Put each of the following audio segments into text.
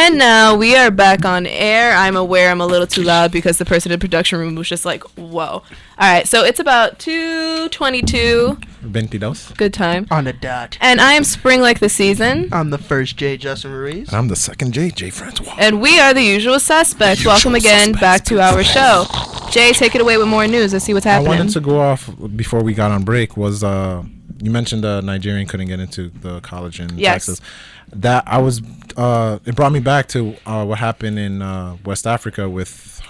And now we are back on air. I'm aware I'm a little too loud because the person in the production room was just like, whoa. All right, so it's about 2:22. 22. Good time. On the dot. And I am Spring Like the Season. I'm the first J, Justin Ruiz. And I'm the second J Francois. And we are the usual suspects. Welcome again back to our show. Jay, take it away with more news. Let's see what's happening. I wanted to go off before we got on break was you mentioned the Nigerian couldn't get into the college in Texas. That I was it brought me back to what happened in West Africa with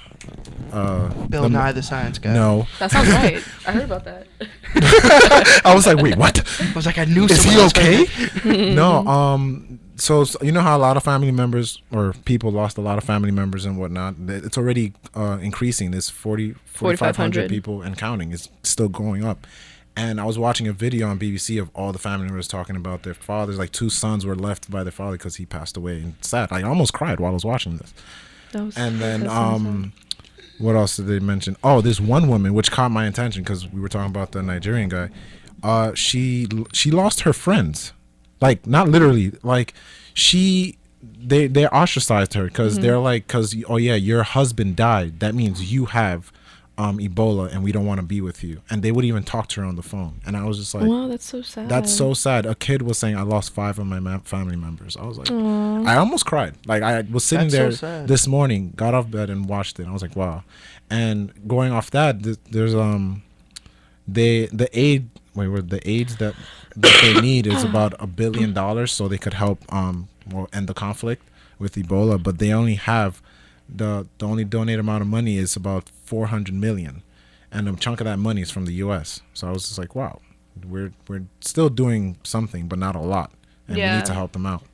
Bill Nye the Science Guy. No. That sounds right. I heard about that. I was like, wait, what? I was like, I knew. Is he okay? No. So you know how a lot of family members or people lost a lot of family members and whatnot. It's already increasing. There's 4,500 people and counting. It's still going up. And I was watching a video on BBC of all the family members talking about their fathers. Like 2 sons were left by their father because he passed away. And it's sad. I almost cried while I was watching this. And then what else did they mention? Oh, there's one woman which caught my attention because we were talking about the Nigerian guy. She lost her friends. Like, not literally. Like, they ostracized her because they're like, oh yeah, your husband died. That means you have Ebola and we don't want to be with you. And they would even talk to her on the phone. And I was just like, wow, that's so sad. That's so sad. A kid was saying, I lost 5 of my family members. I was like, I almost cried. Like, I was sitting That's there so this morning, got off bed and watched it. I was like, wow. And going off that, there's the aid that they need is about $1 billion so they could help end the conflict with Ebola, but they only have the only donated amount of money is about 400 million, and a chunk of that money is from the US. So I was just like, wow, we're still doing something but not a lot, and we need to help them out.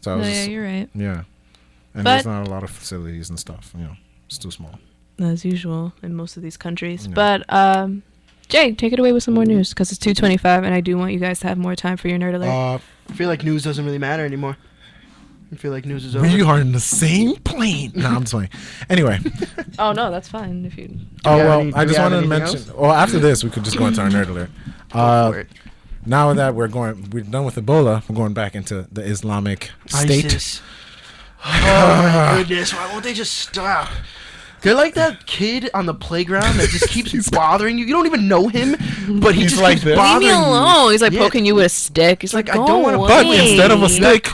So I was yeah, you're right. Yeah. And there's not a lot of facilities and stuff, it's too small as usual in most of these countries. But Jay, take it away with some more news because it's 2:25 and I do want you guys to have more time for your nerd alert. I feel like news doesn't really matter anymore. I feel like news is over. We are in the same plane. No, I'm just playing. Anyway. Oh, no, that's fine. If you. I just wanted to mention. Well, after this, we could just go into our nerd alert. Now that we're done with Ebola, we're going back into the Islamic State. ISIS. Oh my goodness! Why won't they just stop? They're like that kid on the playground that just keeps bothering you. You don't even know him, but he's just like bothering you. Leave me alone. He's like poking you with a stick. He's like, I don't want to. But instead of a stick,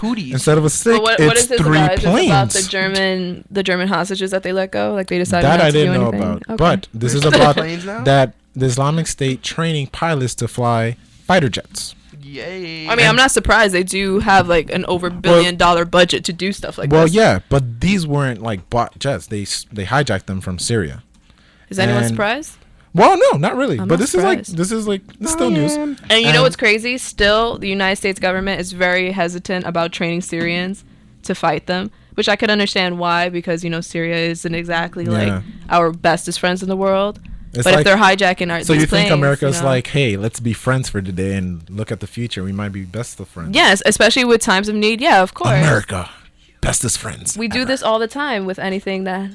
what is this 3 about? planes. Is this about the German hostages that they let go? Like they decided that not I to do didn't know anything? about. Okay. But this is about that the Islamic State training pilots to fly fighter jets. Yay. I mean, I'm not surprised. They do have like an over $1 billion budget to do stuff like this. Well, yeah, but these weren't like bought jets. They hijacked them from Syria. Is anyone surprised? Well, no, not really. I'm but not this surprised. is still news. And you know what's crazy? Still, the United States government is very hesitant about training Syrians to fight them, which I could understand why, because Syria isn't exactly like our bestest friends in the world. But if they're hijacking our so you think planes, America's like, hey, let's be friends for today and look at the future. We might be best of friends. Yes, especially with times of need. Yeah, of course. America, bestest friends. We do this all the time with anything that.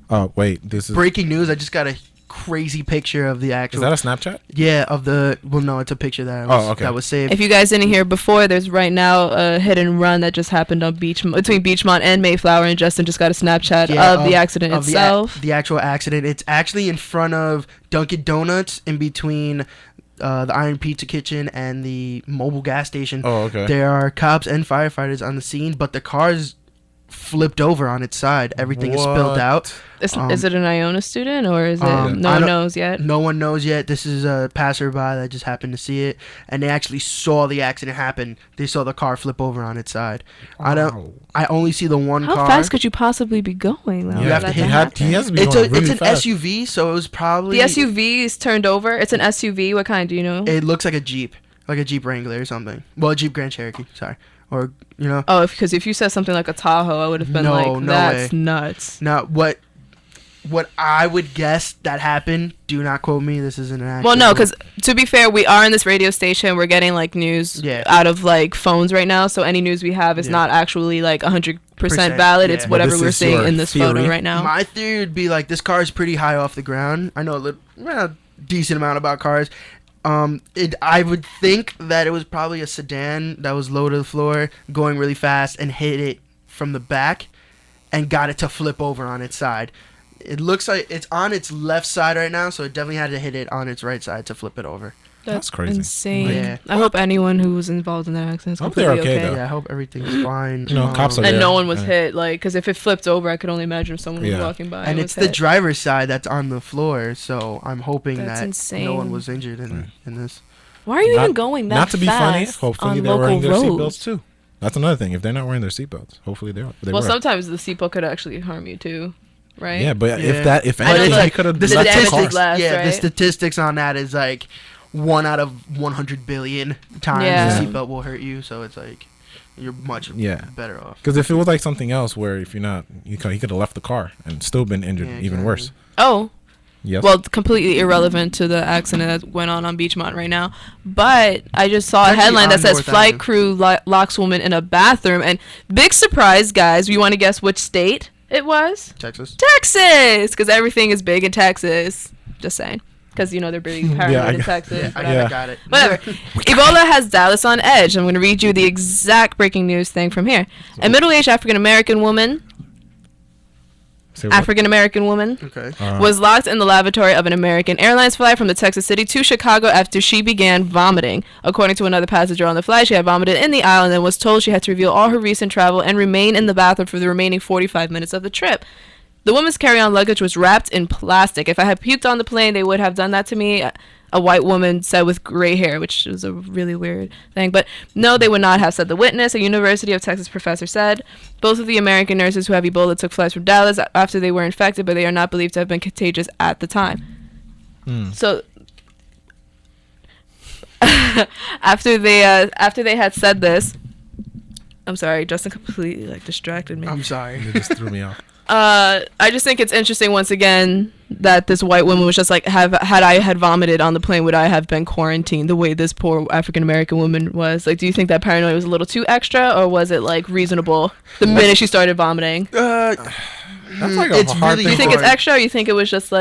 Oh wait, this is breaking news. I just got a crazy picture of the actual. Is that a Snapchat? Yeah, of the. Well, no, it's a picture that was saved. If you guys didn't hear before, there's right now a hit and run that just happened on between Beachmont and Mayflower, and Justin just got a Snapchat of the accident itself. The actual accident. It's actually in front of Dunkin' Donuts, in between the Iron Pizza Kitchen and the mobile gas station. Oh, okay. There are cops and firefighters on the scene, but the car's flipped over on its side. Everything is spilled out. Is it an Iona student or is it no one knows yet? No one knows yet. This is a passerby that just happened to see it, and they actually saw the accident happen. They saw the car flip over on its side. Wow. I only see the one car. How fast could you possibly be going though? You have to hit. He has to be going really fast. It's an SUV, so it was probably the SUV is turned over. It's an SUV. What kind? Do you know? It looks like a Jeep Wrangler or something. Well, a Jeep Grand Cherokee. Sorry. Or Oh, because if you said something like a Tahoe, I would have been that's way. Nuts. Now, what I would guess that happened, do not quote me, this isn't an actual... Well, no, because to be fair, we are in this radio station. We're getting like news out of like phones right now, so any news we have is not actually like 100% valid. It's whatever we're seeing in this photo right now. My theory would be like, this car is pretty high off the ground. I know a decent amount about cars. I would think that it was probably a sedan that was low to the floor, going really fast, and hit it from the back and got it to flip over on its side. It looks like it's on its left side right now, so it definitely had to hit it on its right side to flip it over. That's crazy. Insane. Yeah. I hope anyone who was involved in that accident is completely okay. Yeah, I hope everything's fine. Cops are and there. no one was hit, like, because if it flipped over, I could only imagine if someone was walking by. And it's the driver's side that's on the floor, so I'm hoping that's that insane. no one was injured in this. Why are you even going that fast? Not to be funny, hopefully they're wearing their roads? seatbelts too. That's another thing. If they're not wearing their seatbelts, hopefully they were. Sometimes the seatbelt could actually harm you too, right? Yeah, but if anything, like, he could have the statistics. Right? The statistics on that is like 1 out of 100 billion times the seatbelt will hurt you. So it's like you're much better off. Because if it was like something else, where if you're not, he could have left the car and still been injured, even worse. Oh. Yes. Well, completely irrelevant to the accident that went on Beachmont right now. But I just saw a headline that says flight crew locks woman in a bathroom. And big surprise, guys. You want to guess which state it was? Texas. Texas! Because everything is big in Texas. Just saying. Because, they're pretty paranoid in Texas. I got it. Whatever. Ebola has Dallas on edge. I'm going to read you the exact breaking news thing from here. A middle-aged African-American woman was locked in the lavatory of an American Airlines flight from the Texas city to Chicago after she began vomiting. According to another passenger on the flight, she had vomited in the aisle and then was told she had to reveal all her recent travel and remain in the bathroom for the remaining 45 minutes of the trip. The woman's carry-on luggage was wrapped in plastic. If I had puked on the plane, they would have done that to me. A white woman said with gray hair, which was a really weird thing. But no, they would not have, said the witness. A University of Texas professor said both of the American nurses who have Ebola took flights from Dallas after they were infected, but they are not believed to have been contagious at the time. So after they had said this, I'm sorry, Justin completely distracted me. I'm sorry. It just threw me off. I just think it's interesting once again that this white woman was just like, had I had vomited on the plane, would I have been quarantined the way this poor African American woman was? Like, do you think that paranoia was a little too extra, or was it reasonable the minute she started vomiting? That's it's hard. Do you think it's extra, or you think it was just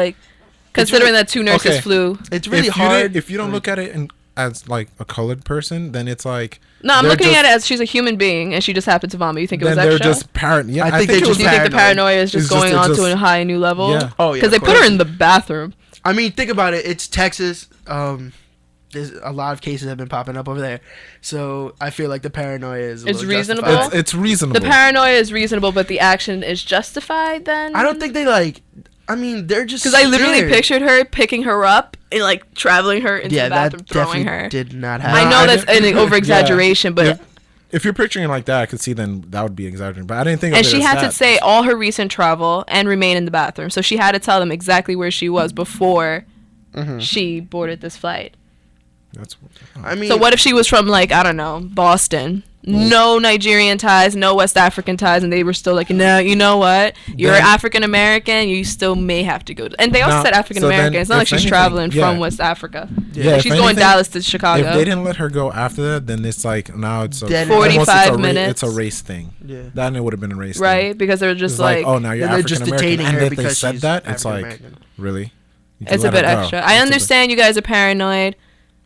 considering that 2 nurses flew? It's really hard. If you don't look at it as a colored person, then it's like. No, I'm looking at it as she's a human being and she just happened to vomit. You think it was extra? They're just paranoid. Yeah, I think they just. Do you think the paranoia is just going on to a new level? Yeah. Oh yeah. Because they put her in the bathroom. I mean, think about it. It's Texas. There's a lot of cases have been popping up over there, so I feel like the paranoia is. It's reasonable. It's reasonable. The paranoia is reasonable, but the action is justified. Then I don't think they I mean, they're just. Because I literally pictured her picking her up and traveling her into the bathroom, throwing her. Did not happen. I know that's an over exaggeration, but if you're picturing it like that, I could see then that would be exaggerating. But I didn't think. And she had to say all her recent travel and remain in the bathroom, so she had to tell them exactly where she was before she boarded this flight. I mean, so what if she was from I don't know, Boston? No Nigerian ties, no West African ties, and they were still no, you know what? You're African American, you still may have to go. And they also said African American. It's not like she's traveling from West Africa. Yeah, she's going Dallas to Chicago. If they didn't let her go after that, then it's now it's 45 minutes. It's a race thing. Yeah, then it would have been a race right? thing. Because they're just oh, now you're African American, and if they said that, it's really. It's a bit extra. I understand you guys are paranoid.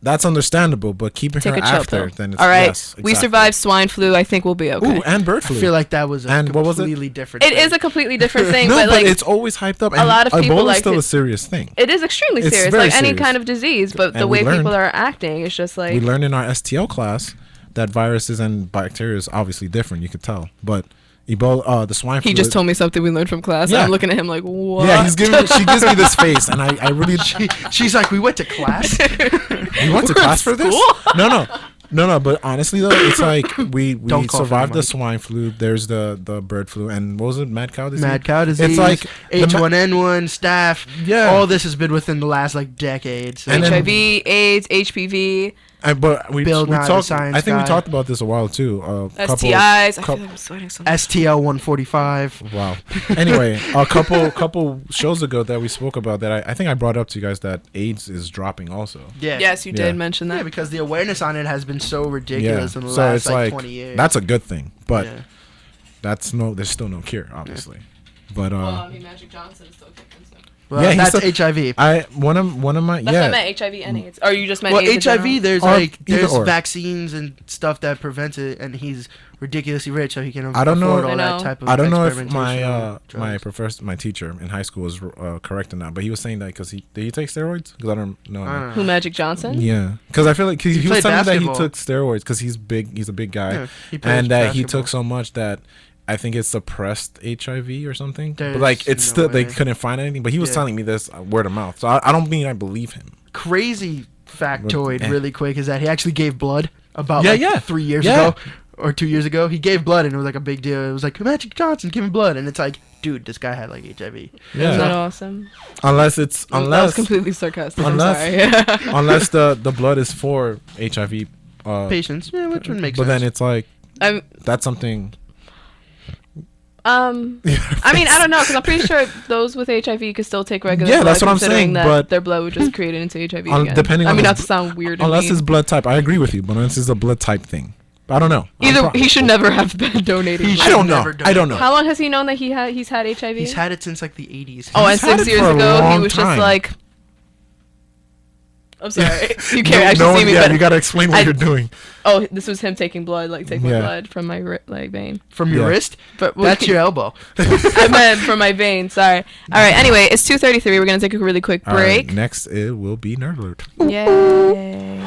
That's understandable, but keeping her after, then it's all right. Yes, exactly. We survived swine flu. I think we'll be okay. Ooh, and bird flu. I feel like that was completely different. It is a completely different thing. No, but it's always hyped up. And a lot of people Ebola is still a serious thing. It is extremely serious, like any kind of disease. But the way people are acting, it's just we learned in our STL class that viruses and bacteria is obviously different. You could tell, but. Ebola, the swine flu. He just told me something we learned from class. Yeah. I'm looking at him like, what? Yeah, she gives me this face, and I really. She's like, we went to class. We went to class for this? No. But honestly though, it's we survived the swine flu. There's the bird flu, and what was it? Mad cow disease. Mad cow disease. It's H1N1, staph. Yeah. All this has been within the last decade. So. HIV, AIDS, HPV. But we talked. I think we talked about this a while too. STIs. I feel like I'm sweating so much. STL 145. Wow. Anyway, a couple shows ago that we spoke about that I think I brought up to you guys that AIDS is dropping also. Yeah. Yes, you did mention that. Yeah, because the awareness on it has been so ridiculous in the last 20 years. That's a good thing, but there's still no cure, obviously. But Magic Johnson is still kicking. So. Well, yeah, that's HIV. One of my That's what I meant, HIV and AIDS. Or you just meant AIDS HIV. There's vaccines and stuff that prevents it, and he's ridiculously rich, so he can afford all that type of. I don't know if my teacher in high school is correct in that, but he was saying that because did he take steroids? Because I don't know. Who, Magic Johnson? Yeah, because I feel like he was telling me that he took steroids because he's big. He's a big guy, and that he took so much that. I think it suppressed HIV or something. But like it's still they couldn't find anything. But he was telling me this word of mouth, so I don't mean I believe him. Crazy factoid, really quick, is that he actually gave blood about 3 years ago or 2 years ago. He gave blood and it was like a big deal. It was like Magic Johnson giving blood, and it's like, dude, this guy had like HIV. Yeah. Isn't that awesome? Unless that was completely sarcastic. Unless the blood is for HIV patients, which would make sense. But then it's like that's something. I mean, I don't know, because I'm pretty sure those with HIV could still take regular blood. Yeah, that's what I'm saying. But their blood would just create it into HIV again. Depending on not to sound weird. Unless it's blood type, I agree with you. But unless it's a blood type thing, I don't know. Either he should never have been donated. I don't know. How long has he known that he's had HIV? He's had it since like the 80s. Oh, and 6 years ago, he was just like. I'm sorry. You can't actually see me. Yeah, you gotta explain what you're doing. Oh, this was him taking blood, like taking blood from my vein. From your wrist? But that's your elbow. I meant from my vein. Sorry. All right. Anyway, it's 2:33. We're gonna take a really quick break. Next, it will be Nerd Alert. Yay.